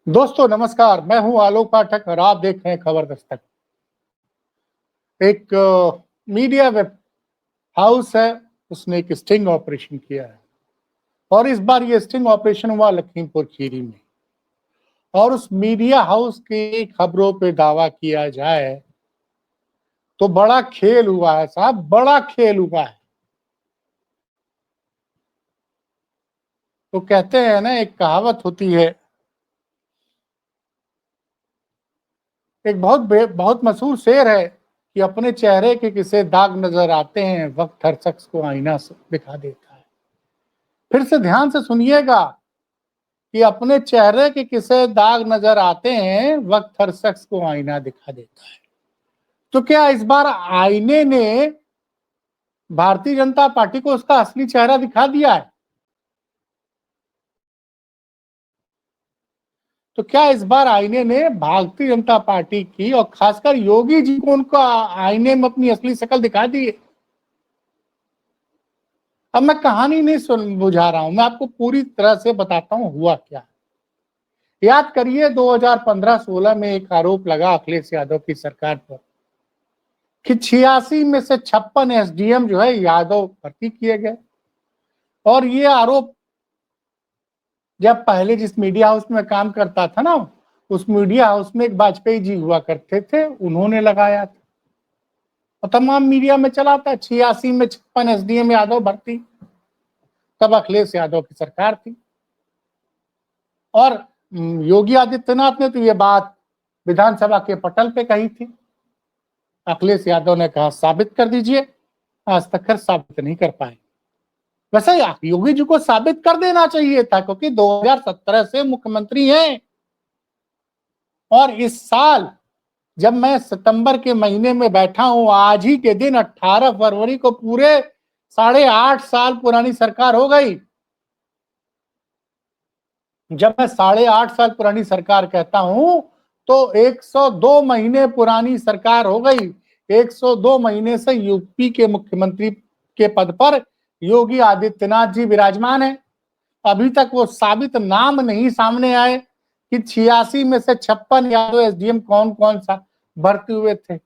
दोस्तों नमस्कार, मैं हूं आलोक पाठक और आप देख रहे हैं खबर दस्तक। एक मीडिया वेब हाउस है, उसने एक स्टिंग ऑपरेशन किया है और इस बार ये स्टिंग ऑपरेशन हुआ लखीमपुर खीरी में। और उस मीडिया हाउस की खबरों पे दावा किया जाए तो बड़ा खेल हुआ है साहब, बड़ा खेल हुआ है। तो कहते हैं ना, एक कहावत होती है, एक बहुत मशहूर शेर है कि अपने चेहरे के किसे दाग नजर आते हैं, वक्त हर शख्स को आईना दिखा देता है। फिर से ध्यान से सुनिएगा कि अपने चेहरे के किसे दाग नजर आते हैं, वक्त हर शख्स को आईना दिखा देता है। तो क्या इस बार आईने ने भारतीय जनता पार्टी को उसका असली चेहरा दिखा दिया है? तो क्या इस बार आईने ने भारतीय जनता पार्टी की और खासकर योगी जी को उनका आईने में अपनी असली शक्ल दिखा दी है? अब मैं कहानी नहीं सुन बुझा रहा हूं, मैं आपको पूरी तरह से बताता हूं हुआ क्या। याद करिए 2015-16 में एक आरोप लगा अखिलेश यादव की सरकार पर कि 86 में से 56 एसडीएम जो है यादव भर्ती किए गए। और ये आरोप जब पहले जिस मीडिया हाउस में काम करता था ना, उस मीडिया हाउस में एक वाजपेयी जी हुआ करते थे, उन्होंने लगाया था और तमाम मीडिया में चला था। 86 में 56 एसडीएम यादव भर्ती, तब अखिलेश यादव की सरकार थी। और योगी आदित्यनाथ ने तो ये बात विधानसभा के पटल पे कही थी। अखिलेश यादव ने कहा साबित कर दीजिए, आज तक खैर साबित नहीं कर पाए। वैसे योगी जी को साबित कर देना चाहिए था, क्योंकि 2017 से मुख्यमंत्री हैं। और इस साल जब मैं सितंबर के महीने में बैठा हूं, आज ही के दिन 18 फरवरी को पूरे 8.5 साल पुरानी सरकार हो गई। जब मैं 8.5 साल पुरानी सरकार कहता हूं तो 102 महीने पुरानी सरकार हो गई। 102 महीने से यूपी के मुख्यमंत्री के पद पर योगी आदित्यनाथ जी विराजमान है। अभी तक वो साबित नाम नहीं सामने आए कि 86 में से 56 यादव एसडीएम कौन कौन सा भर्ती हुए थे।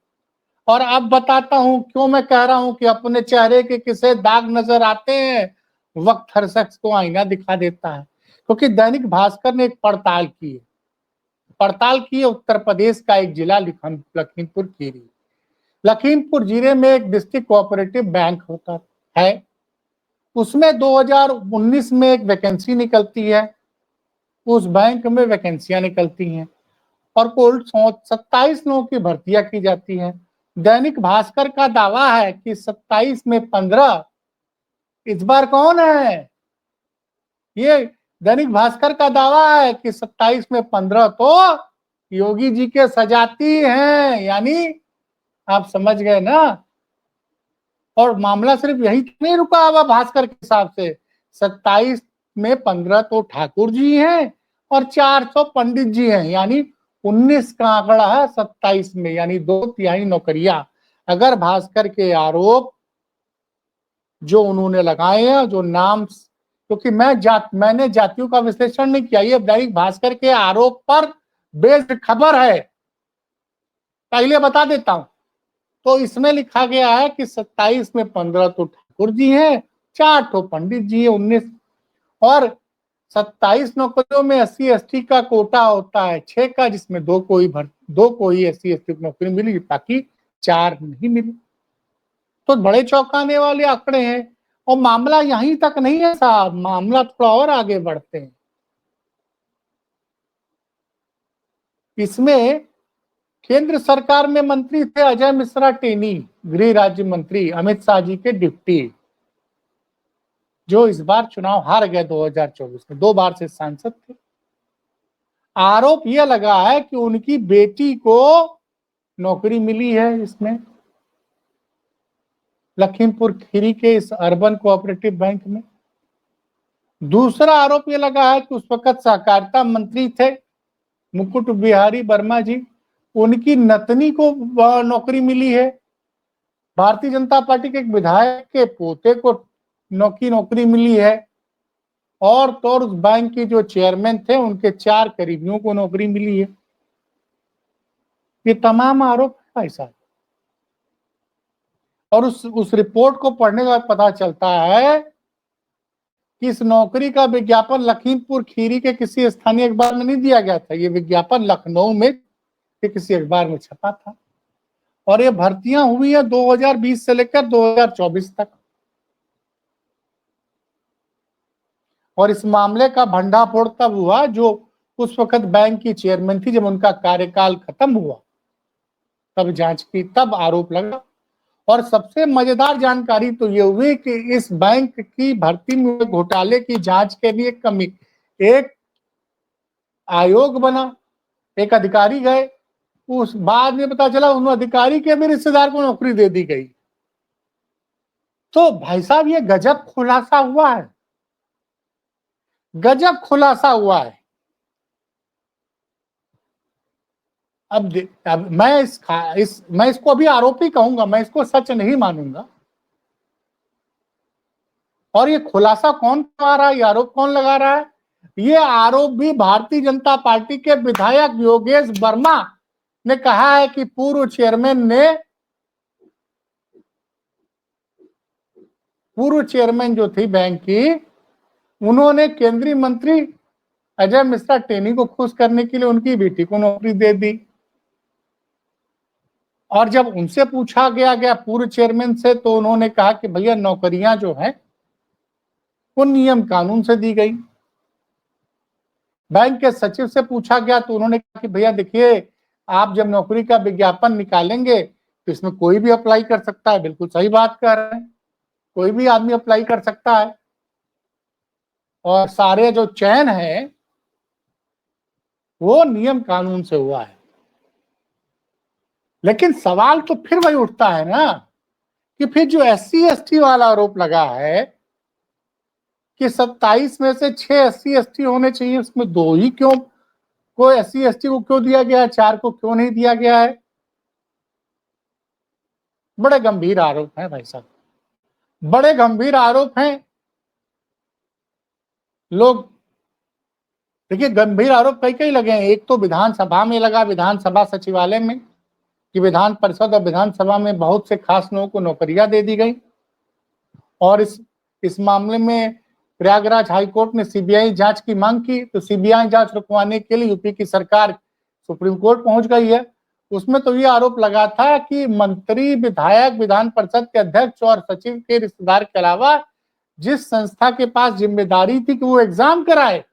और अब बताता हूं क्यों मैं कह रहा हूं कि अपने चेहरे के किसे दाग नजर आते हैं, वक्त हर शख्स को आईना दिखा देता है। क्योंकि दैनिक भास्कर ने एक पड़ताल की है उत्तर प्रदेश का एक जिला लखीमपुर खीरी। लखीमपुर जिले में एक डिस्ट्रिक्ट कोऑपरेटिव बैंक होता है, उसमें 2019 में एक वैकेंसी निकलती है। उस बैंक में वैकेंसियां निकलती हैं और कुल 27 लोगों की भर्तियां की जाती हैं। दैनिक भास्कर का दावा है कि 27 में 15, इस बार कौन है? ये दैनिक भास्कर का दावा है कि 27 में 15 तो योगी जी के सजाती हैं, यानी आप समझ गए ना। और मामला सिर्फ यही नहीं रुका हुआ भास्कर के हिसाब से, 27 में 15 तो ठाकुर जी हैं और 400 पंडित जी हैं, यानी 19 का आंकड़ा है 27 में, यानी 2/3 नौकरियां। अगर भास्कर के आरोप जो उन्होंने लगाए हैं, जो नाम, क्योंकि मैंने जातियों का विश्लेषण नहीं किया, ये दैनिक भास्कर के आरोप पर बेस्ड खबर है, पहले बता देता हूं। तो इसमें लिखा गया है कि 27 में 15 तो ठाकुर जी हैं, 4 तो पंडित जी हैं, 19। और 27 नौकरियों में SC ST का कोटा होता है 6 का, जिसमें दो को ही SC ST की नौकरी मिली, ताकि 4 नहीं मिली। तो बड़े चौंकाने वाले आंकड़े हैं। और मामला यहीं तक नहीं है साहब, मामला थोड़ा और आगे बढ़ते हैं। इसमें केंद्र सरकार में मंत्री थे अजय मिश्रा टेनी, गृह राज्य मंत्री, अमित शाह जी के डिप्टी, जो इस बार चुनाव हार गए 2024 में, 2 बार से सांसद थे। आरोप यह लगा है कि उनकी बेटी को नौकरी मिली है इसमें, लखीमपुर खीरी के इस अर्बन कोऑपरेटिव बैंक में। दूसरा आरोप यह लगा है कि उस वक्त सहकारिता मंत्री थे मुकुट बिहारी वर्मा जी, उनकी नतनी को नौकरी मिली है। भारतीय जनता पार्टी के एक विधायक के पोते को नौकरी मिली है। और तो और उस बैंक की जो चेयरमैन थे उनके 4 करीबियों को नौकरी मिली है। ये तमाम आरोप है भाई साहब। और उस रिपोर्ट को पढ़ने के बाद पता चलता है कि इस नौकरी का विज्ञापन लखीमपुर खीरी के किसी स्थानीय अखबार में नहीं दिया गया था। ये विज्ञापन लखनऊ में के किसी अखबार में छपा था और ये भर्तियां हुई है 2020 से लेकर 2024 तक। और इस मामले का भंडाफोड़ तब हुआ जो उस वक्त बैंक की चेयरमैन थी, जब उनका कार्यकाल खत्म हुआ तब जांच की, तब आरोप लगा। और सबसे मजेदार जानकारी तो ये हुई कि इस बैंक की भर्ती में घोटाले की जांच के लिए एक आयोग बना, एक अधिकारी गए, उस बाद में पता चला उन अधिकारी के भी रिश्तेदार को नौकरी दे दी गई। तो भाई साहब ये गजब खुलासा हुआ है, गजब खुलासा हुआ है। अब मैं इसको अभी आरोपी कहूंगा, मैं इसको सच नहीं मानूंगा। और ये खुलासा कौन करवा रहा है, ये आरोप कौन लगा रहा है? ये आरोप भी भारतीय जनता पार्टी के विधायक योगेश वर्मा ने कहा है कि पूर्व चेयरमैन जो थी बैंक की, उन्होंने केंद्रीय मंत्री अजय मिश्रा टेनी को खुश करने के लिए उनकी बेटी को नौकरी दे दी। और जब उनसे पूछा गया पूर्व चेयरमैन से, तो उन्होंने कहा कि भैया नौकरियां जो हैं वो नियम कानून से दी गई। बैंक के सचिव से पूछा गया तो उन्होंने कहा कि भैया देखिए, आप जब नौकरी का विज्ञापन निकालेंगे तो इसमें कोई भी अप्लाई कर सकता है। बिल्कुल सही बात कर रहे हैं, कोई भी आदमी अप्लाई कर सकता है और सारे जो चयन है वो नियम कानून से हुआ है। लेकिन सवाल तो फिर वही उठता है ना कि फिर जो SC/ST वाला आरोप लगा है कि 27 में से 6 SC/ST होने चाहिए, उसमें 2 ही क्यों, कोई SC/ST को क्यों दिया गया है, 4 को क्यों नहीं दिया गया है? बड़े गंभीर आरोप हैं भाई साहब, बड़े गंभीर आरोप हैं। लोग देखिए, गंभीर आरोप कई कई लगे हैं। एक तो विधानसभा में लगा, विधानसभा सचिवालय में, कि विधान परिषद और विधानसभा में बहुत से खास लोगों को नौकरियां दे दी गई। और इस मामले में प्रयागराज हाईकोर्ट ने CBI जांच की मांग की, तो CBI जांच रुकवाने के लिए यूपी की सरकार सुप्रीम कोर्ट पहुंच गई है। उसमें तो ये आरोप लगा था कि मंत्री, विधायक, विधान परिषद के अध्यक्ष और सचिव के रिश्तेदार के अलावा जिस संस्था के पास जिम्मेदारी थी कि वो एग्जाम कराए,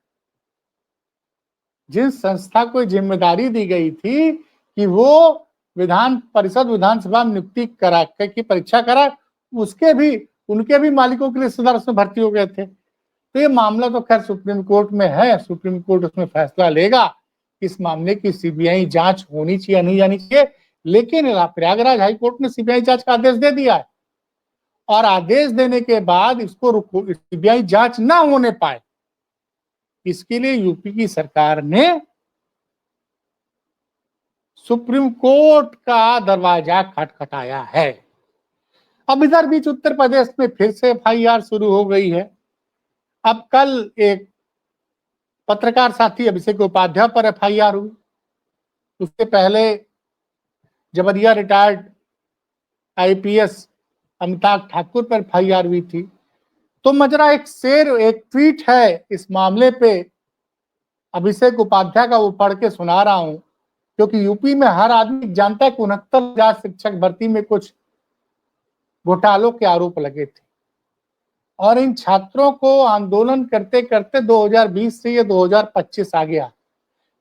जिस संस्था को जिम्मेदारी दी गई थी कि वो विधान परिषद, विधानसभा में नियुक्ति करा की परीक्षा कराए, उनके भी मालिकों के रिश्तेदार उसमें भर्ती हो गए थे। तो ये मामला तो खैर सुप्रीम कोर्ट में है, सुप्रीम कोर्ट उसमें फैसला लेगा इस मामले की CBI जांच होनी चाहिए या नहीं जानी चाहिए। लेकिन प्रयागराज हाईकोर्ट ने CBI जांच का आदेश दे दिया है और आदेश देने के बाद इसको CBI जांच ना होने पाए, इसके लिए यूपी की सरकार ने सुप्रीम कोर्ट का दरवाजा खटखटाया है। अब इधर बीच उत्तर प्रदेश में फिर से FIR शुरू हो गई है। अब कल एक पत्रकार साथी अभिषेक उपाध्याय पर FIR हुई, उससे पहले जबरिया रिटायर्ड IPS अमिताभ ठाकुर पर FIR हुई थी। तो मजरा एक ट्वीट है इस मामले पे अभिषेक उपाध्याय का, वो पढ़ के सुना रहा हूं, क्योंकि यूपी में हर आदमी जानता है कि 69,000 शिक्षक भर्ती में कुछ घोटालों के आरोप लगे थे और इन छात्रों को आंदोलन करते करते 2020 से ये 2025 आ गया।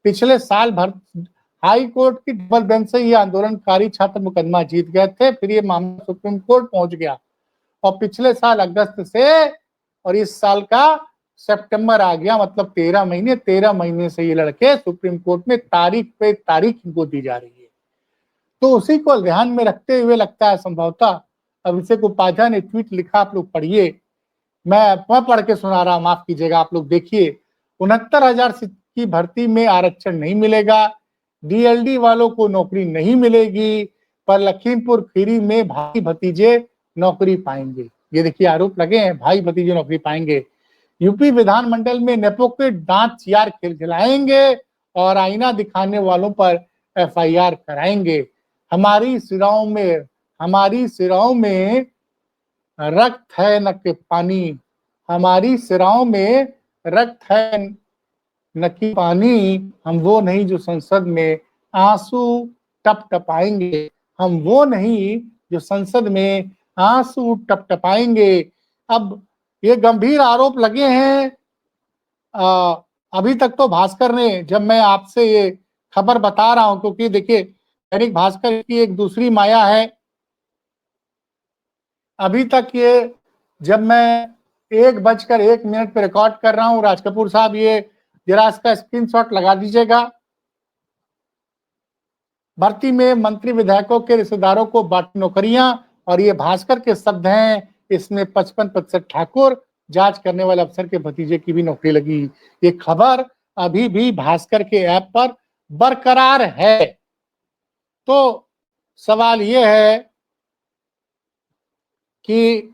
पिछले साल भर हाई कोर्ट की डबल बेंच से ये आंदोलनकारी छात्र मुकदमा जीत गए थे, फिर ये मामला सुप्रीम कोर्ट पहुंच गया और पिछले साल अगस्त से और इस साल का सितंबर आ गया, मतलब 13 महीने से ये लड़के सुप्रीम कोर्ट में तारीख पे तारीख इनको दी जा रही है। तो उसी को ध्यान में रखते हुए लगता है संभवतः अभिषेक उपाध्याय ने ट्वीट लिखा, आप लोग पढ़िए, मैं पढ़ के सुना रहा, माफ कीजिएगा, आप लोग देखिए। 69,000 की भर्ती में आरक्षण नहीं मिलेगा, DLD वालों को नौकरी नहीं मिलेगी, पर लखीमपुर खीरी में भाई भतीजे नौकरी पाएंगे। ये देखिए आरोप लगे हैं, भाई भतीजे नौकरी पाएंगे। यूपी विधानमंडल में नेपो के दांत चियार खिलखिलाएंगे और आईना दिखाने वालों पर एफआईआर कराएंगे। हमारी सिराओं में रक्त है न कि पानी, हमारी सिराओं में रक्त है न कि पानी। हम वो नहीं जो संसद में आंसू टपटपाएंगे, हम वो नहीं जो संसद में आंसू टपटपाएंगे। अब ये गंभीर आरोप लगे हैं। अभी तक तो भास्कर ने, जब मैं आपसे ये खबर बता रहा हूं, क्योंकि देखिए दैनिक भास्कर की एक दूसरी माया है। अभी तक ये, जब मैं 1:01 पे रिकॉर्ड कर रहा हूं, राज कपूर साहब ये जरा इसका स्क्रीनशॉट लगा दीजिएगा। भर्ती में मंत्री विधायकों के रिश्तेदारों को बांटी नौकरियां, और ये भास्कर के शब्द हैं। इसमें 55% ठाकुर, जांच करने वाले अफसर के भतीजे की भी नौकरी लगी। ये खबर अभी भी भास्कर के ऐप पर बरकरार है। तो सवाल ये है कि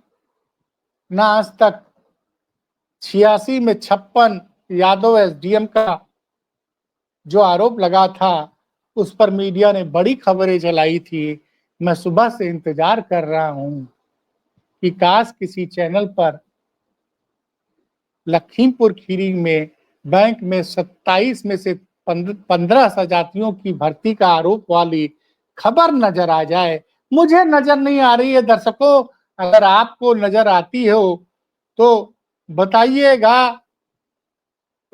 ना आज तक 86 में 56 यादव एसडीएम का जो आरोप लगा था, उस पर मीडिया ने बड़ी खबरें चलाई थी। मैं सुबह से इंतजार कर रहा हूं कि काश किसी चैनल पर लखीमपुर खीरी में बैंक में 27 में से 15 सजातियों की भर्ती का आरोप वाली खबर नजर आ जाए। मुझे नजर नहीं आ रही है दर्शकों, अगर आपको नजर आती हो तो बताइएगा,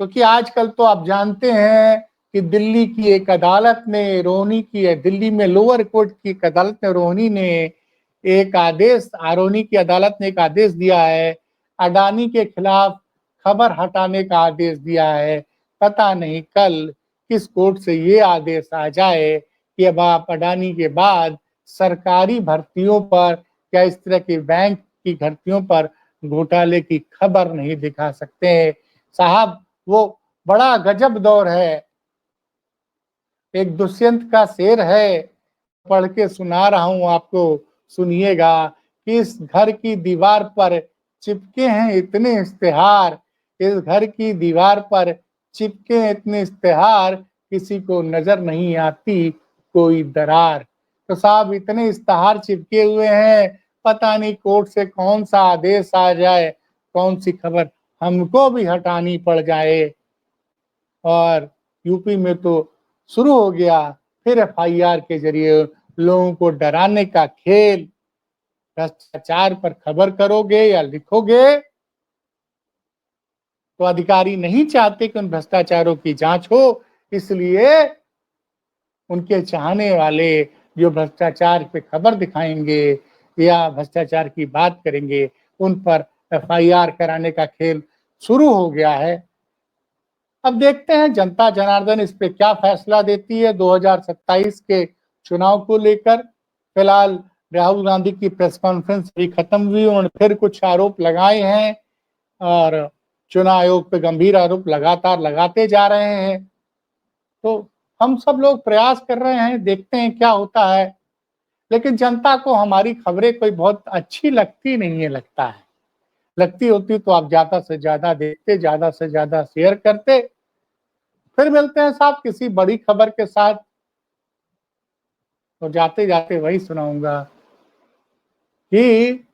क्योंकि आजकल तो आप जानते हैं कि दिल्ली की एक अदालत ने रोहिणी की, दिल्ली में लोअर कोर्ट की एक अदालत ने रोहिणी ने एक आदेश, आरोनी की अदालत ने एक आदेश दिया है, अडानी के खिलाफ खबर हटाने का आदेश दिया है। पता नहीं कल किस कोर्ट से ये आदेश आ जाए कि अब आप अडानी के बाद सरकारी भर्तियों पर या इस तरह की बैंक की भर्तियों पर घोटाले की खबर नहीं दिखा सकते। साहब वो बड़ा गजब दौर है। एक दुष्यंत का शेर है, पढ़ के सुना रहा हूं आपको, सुनिएगा कि इस घर की दीवार पर चिपके हैं इतने इश्तेहार, इस घर की दीवार पर चिपके हैं इतने इश्तेहार, किसी को नजर नहीं आती कोई दरार। तो साहब इतने इश्तेहार चिपके हुए हैं, पता नहीं कोर्ट से कौन सा आदेश आ जाए, कौन सी खबर हमको भी हटानी पड़ जाए। और यूपी में तो शुरू हो गया फिर एफआईआर के जरिए लोगों को डराने का खेल। भ्रष्टाचार पर खबर करोगे या लिखोगे तो अधिकारी नहीं चाहते कि उन भ्रष्टाचारों की जांच हो, इसलिए उनके चाहने वाले जो भ्रष्टाचार पे खबर दिखाएंगे या भ्रष्टाचार की बात करेंगे, उन पर एफआईआर कराने का खेल शुरू हो गया है। अब देखते हैं जनता जनार्दन इस पे क्या फैसला देती है 2027 के चुनाव को लेकर। फिलहाल राहुल गांधी की प्रेस कॉन्फ्रेंस भी खत्म हुई, उन्होंने फिर कुछ आरोप लगाए हैं और चुनाव आयोग पे गंभीर आरोप लगातार लगाते जा रहे हैं। तो हम सब लोग प्रयास कर रहे हैं, देखते हैं क्या होता है। लेकिन जनता को हमारी खबरें कोई बहुत अच्छी लगती नहीं है, लगता है। लगती होती तो आप ज्यादा से ज्यादा देखते, ज्यादा से ज्यादा शेयर करते। फिर मिलते हैं साहब किसी बड़ी खबर के साथ। तो जाते जाते वही सुनाऊंगा कि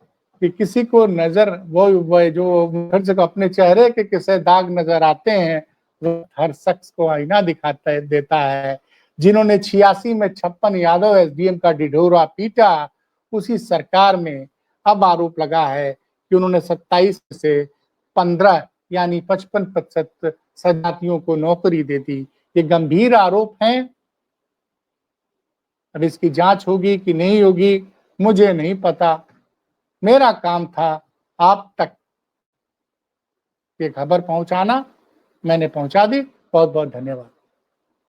किसी को नजर वो जो हर जगह अपने चेहरे के किसे दाग नजर आते हैं, वो हर शख्स को आईना दिखाता है, देता है। जिन्होंने 86 में 56 यादव एसडीएम का ढिढोरा पीटा, उसी सरकार में अब आरोप लगा है कि उन्होंने 27 से 15 यानी 55% सजातियों को नौकरी दे दी। ये गंभीर आरोप हैं। अब इसकी जांच होगी कि नहीं होगी मुझे नहीं पता। मेरा काम था आप तक ये खबर पहुंचाना, मैंने पहुंचा दी। बहुत बहुत धन्यवाद।